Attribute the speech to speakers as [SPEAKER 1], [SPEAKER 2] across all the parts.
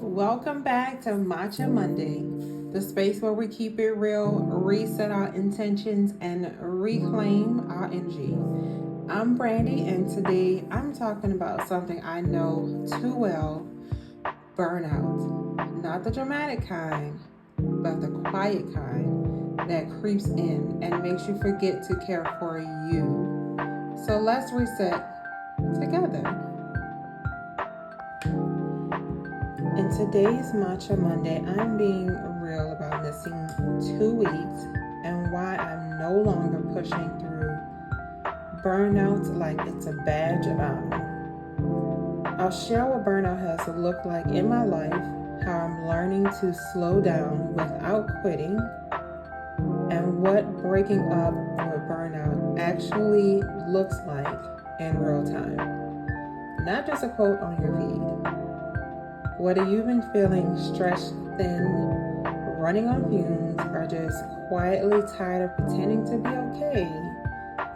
[SPEAKER 1] Welcome back to Matcha Monday, the space where we keep it real, reset our intentions, and reclaim our energy. I'm Brandy, and today I'm talking about something I know too well: burnout. Not the dramatic kind, but the quiet kind that creeps in and makes you forget to care for you. So let's reset together. In today's Matcha Monday, I'm being real about missing 2 weeks and why I'm no longer pushing through burnout like it's a badge of honor. I'll share what burnout has looked like in my life, how I'm learning to slow down without quitting, and what breaking up with burnout actually looks like in real time. Not just a quote on your feed. Whether you've been feeling stretched thin, running on fumes, or just quietly tired of pretending to be okay,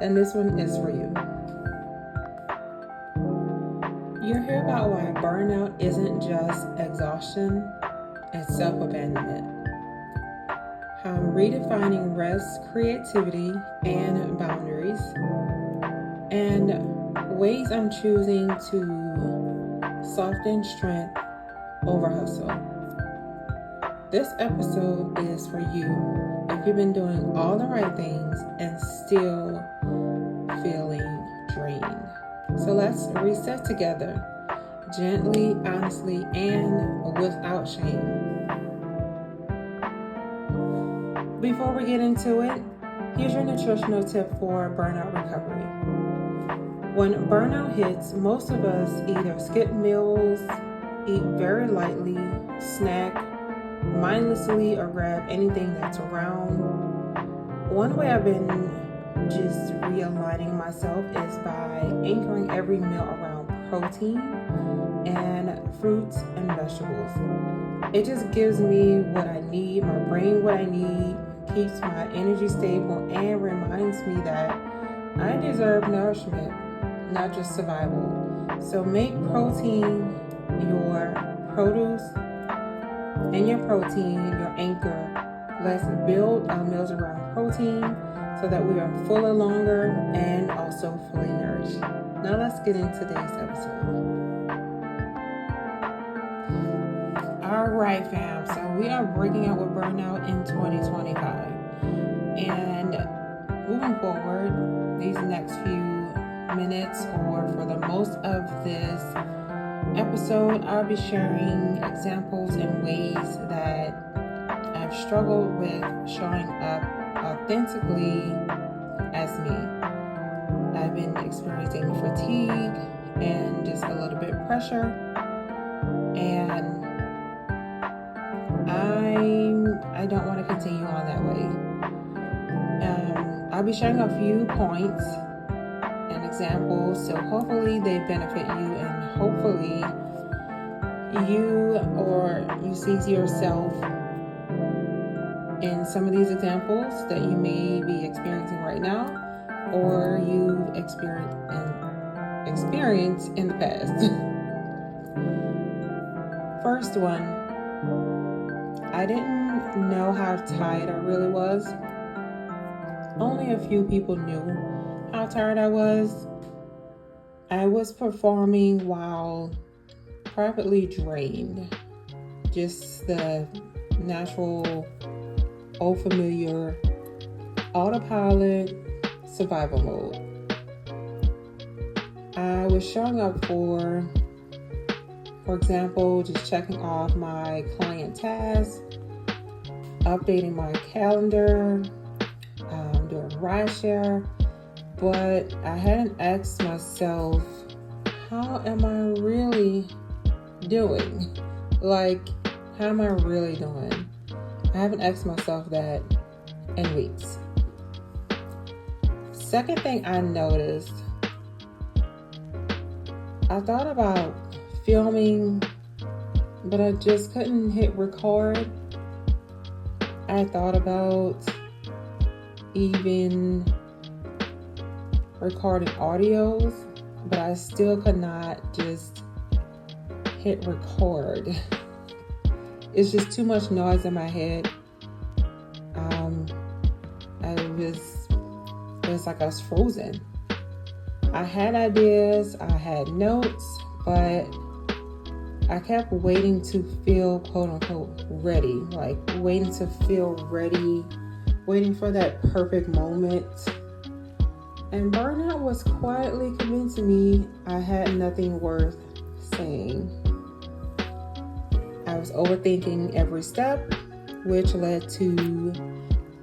[SPEAKER 1] then this one is for you. You'll hear about why burnout isn't just exhaustion, it's self-abandonment. How I'm redefining rest, creativity, and boundaries, and ways I'm choosing to soften strength over hustle. This episode is for you if you've been doing all the right things and still feeling drained. So let's reset together, gently, honestly, and without shame. Before we get into it, here's your nutritional tip for burnout recovery. When burnout hits, most of us either skip meals, eat very lightly, snack mindlessly, or grab anything that's around. One way I've been just realigning myself is by anchoring every meal around protein and fruits and vegetables. It just gives me what I need, my brain what I need, keeps my energy stable, and reminds me that I deserve nourishment, not just survival. So make protein your produce and your protein your anchor. Let's build our meals around protein so that we are fuller longer and also fully nourished. Now let's get into today's episode. All right, fam. So we are breaking out with burnout in 2025. And moving forward, these next few minutes, or for the most of this episode, I'll be sharing examples and ways that I've struggled with showing up authentically as me. I've been experiencing fatigue and just a little bit of pressure, and I don't want to continue on that way. I'll be sharing a few points and examples, so hopefully they benefit you, and hopefully you see yourself in some of these examples that you may be experiencing right now, or you've experienced in the past. First one, I didn't know how tired I really was. Only a few people knew how tired I was. I was performing while privately drained. Just the natural, old familiar, autopilot survival mode. I was showing up for example, just checking off my client tasks, updating my calendar, doing rideshare, but I hadn't asked myself, how am I really doing? How am I really doing? I haven't asked myself that in weeks. Second thing I noticed, I thought about filming, but I just couldn't hit record. I thought about even recording audios, but I still could not just hit record. it's just too much noise in my head. It was like I was frozen. I had ideas, I had notes, but I kept waiting to feel quote unquote ready, like waiting to feel ready, waiting for that perfect moment. And burnout was quietly convincing me I had nothing worth saying. I was overthinking every step, which led to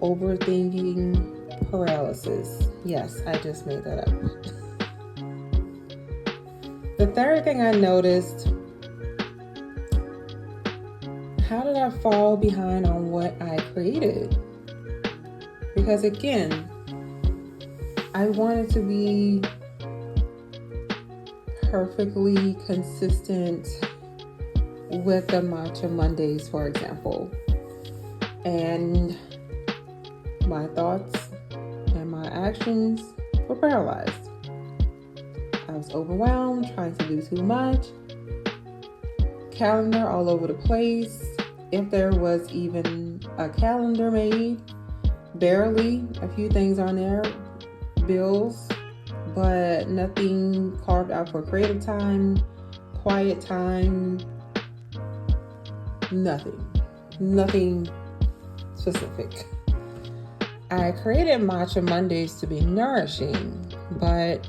[SPEAKER 1] overthinking paralysis. Yes, I just made that up. The third thing I noticed, how did I fall behind on what I created? Because again, I wanted to be perfectly consistent with the Matcha Mondays, for example. And my thoughts and my actions were paralyzed. I was overwhelmed, trying to do too much. Calendar all over the place. If there was even a calendar made, barely. A few things on there, bills, but nothing carved out for creative time, quiet time, nothing specific. I created Matcha Mondays to be nourishing, but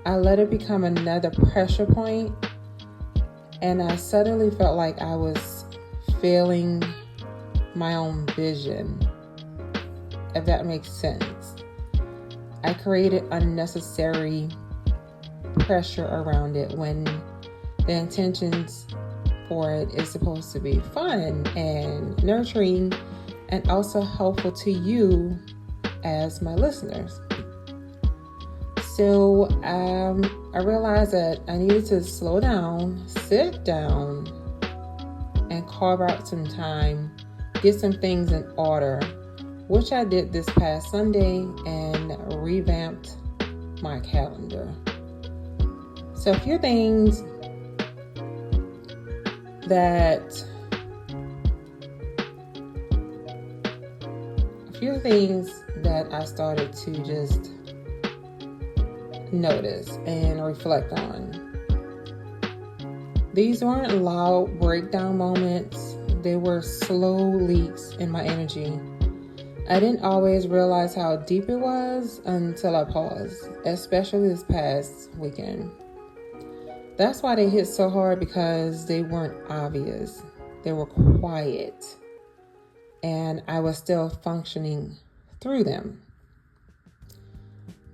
[SPEAKER 1] I let it become another pressure point, and I suddenly felt like I was failing my own vision, if that makes sense. I created unnecessary pressure around it when the intentions for it is supposed to be fun and nurturing and also helpful to you as my listeners. So I realized that I needed to slow down, sit down, and carve out some time, get some things in order, which I did this past Sunday, and revamped my calendar. So a few things that I started to just notice and reflect on. These weren't loud breakdown moments. They were slow leaks in my energy. I didn't always realize how deep it was until I paused, especially this past weekend. That's why they hit so hard, because they weren't obvious. They were quiet, and I was still functioning through them.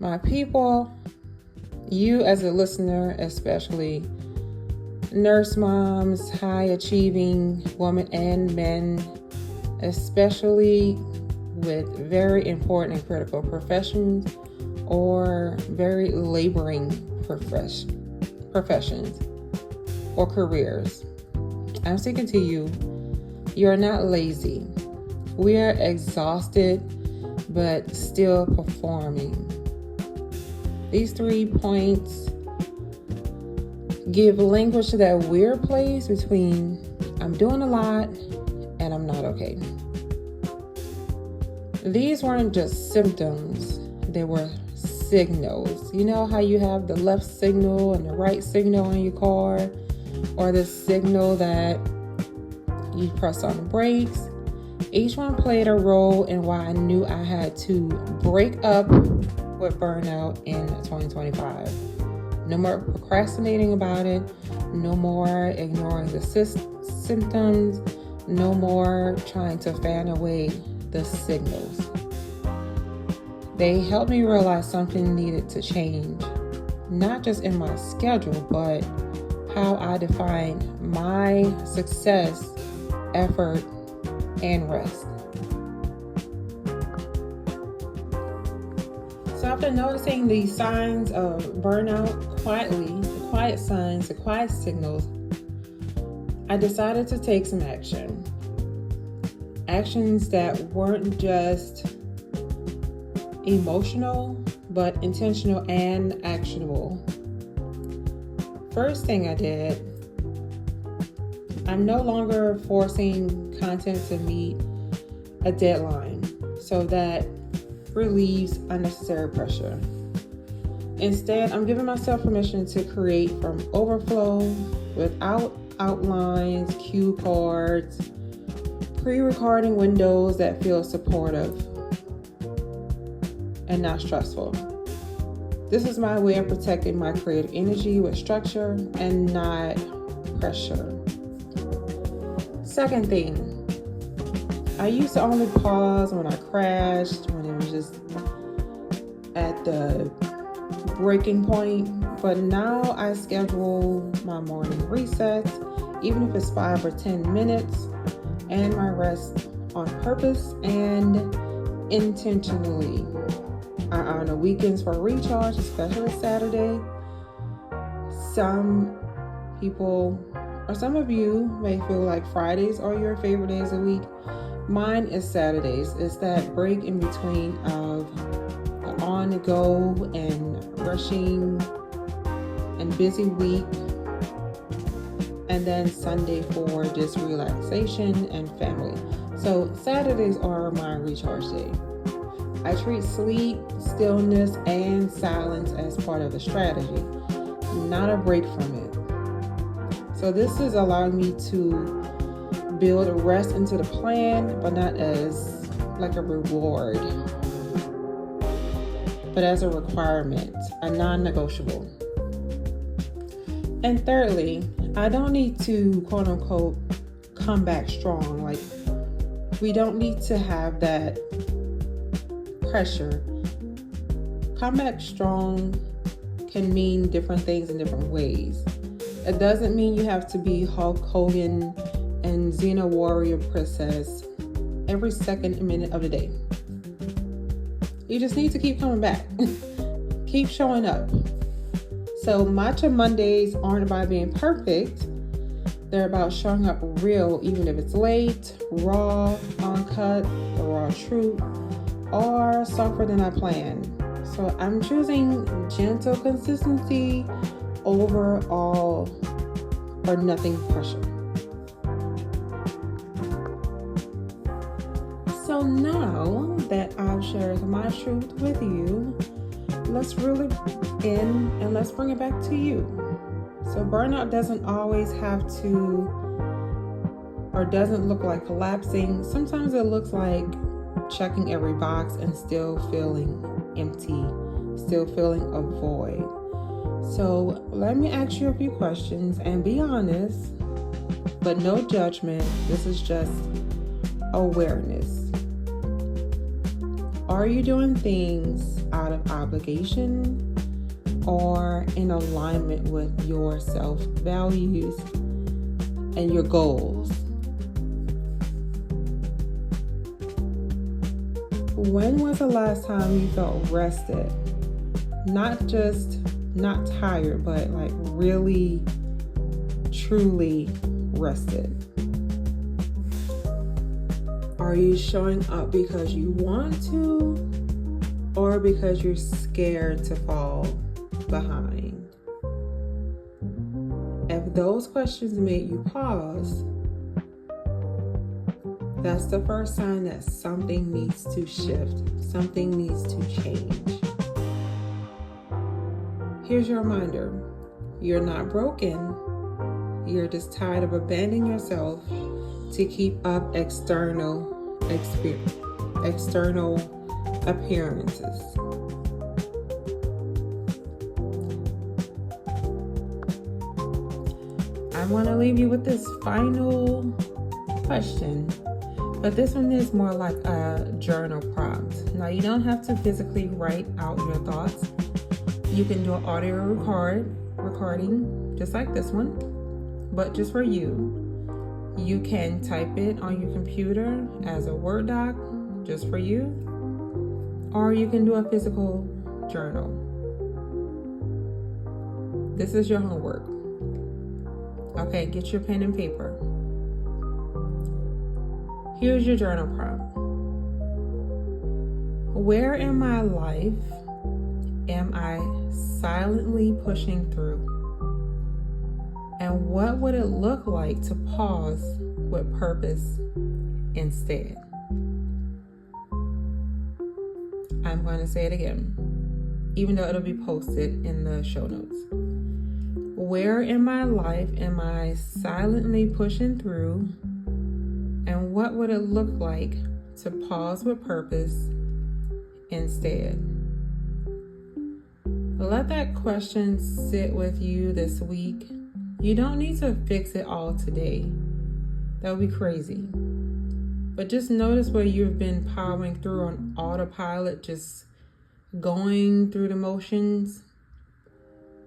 [SPEAKER 1] My people, you as a listener, especially nurse moms, high achieving women and men, especially with very important and critical professions or very laboring professions or careers. I'm speaking to you. You're not lazy. We are exhausted, but still performing. These 3 points give language to that weird place between I'm doing a lot and I'm not okay. These weren't just symptoms, they were signals. You know how you have the left signal and the right signal on your car, or the signal that you press on the brakes? Each one played a role in why I knew I had to break up with burnout in 2025. No more procrastinating about it. No more ignoring the symptoms. No more trying to fan away the signals. They helped me realize something needed to change, not just in my schedule, but how I define my success, effort, and rest. So after noticing the signs of burnout quietly, the quiet signs, the quiet signals, I decided to take some action. Actions that weren't just emotional, but intentional and actionable. First thing I did, I'm no longer forcing content to meet a deadline, so that relieves unnecessary pressure. Instead, I'm giving myself permission to create from overflow without outlines, cue cards, pre-recording windows that feel supportive and not stressful. This is my way of protecting my creative energy with structure and not pressure. Second thing, I used to only pause when I crashed, when it was just at the breaking point, but now I schedule my morning resets, even if it's 5 or 10 minutes, and my rest on purpose and intentionally. I honor weekends for recharge, especially Saturday. Some people, or some of you, may feel like Fridays are your favorite days of the week. Mine is Saturdays. It's that break in between of the on the go and rushing and busy week, and then Sunday for just relaxation and family. So Saturdays are my recharge day. I treat sleep, stillness, and silence as part of the strategy, not a break from it. So this is allowing me to build a rest into the plan, but not as like a reward, but as a requirement, a non-negotiable. And thirdly, I don't need to quote unquote come back strong. Like, we don't need to have that pressure. Come back strong can mean different things in different ways. It doesn't mean you have to be Hulk Hogan and Xena Warrior Princess every second and minute of the day. You just need to keep coming back. Keep showing up. So Matcha Mondays aren't about being perfect. They're about showing up real, even if it's late, raw, uncut, the raw truth, or softer than I planned. So I'm choosing gentle consistency over all or nothing pressure. So now that I've shared my truth with you, let's reel it in and let's bring it back to you. So burnout doesn't always have to, or doesn't look like collapsing. Sometimes it looks like checking every box and still feeling empty, still feeling a void. So let me ask you a few questions and be honest, but no judgment. This is just awareness. Are you doing things out of obligation or in alignment with your self-values and your goals? When was the last time you felt rested? Not just not tired, but like really, truly rested. Are you showing up because you want to, or because you're scared to fall behind? If those questions made you pause, that's the first sign that something needs to shift, something needs to change. Here's your reminder: you're not broken. You're just tired of abandoning yourself to keep up external appearances. I want to leave you with this final question, but this one is more like a journal prompt. Now, you don't have to physically write out your thoughts. You can do an audio recording just like this one, but just for you. You can type it on your computer as a Word doc, just for you, or you can do a physical journal. This is your homework. Okay, get your pen and paper. Here's your journal prompt. Where in my life am I silently pushing through? And what would it look like to pause with purpose instead? I'm going to say it again, even though it'll be posted in the show notes. Where in my life am I silently pushing through? And what would it look like to pause with purpose instead? Let that question sit with you this week. You don't need to fix it all today. That would be crazy. But just notice where you've been powering through on autopilot, just going through the motions.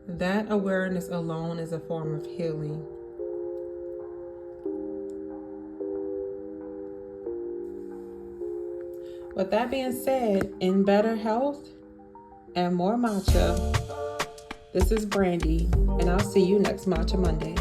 [SPEAKER 1] That awareness alone is a form of healing. With that being said, in better health and more matcha, this is Brandy, and I'll see you next Matcha Monday.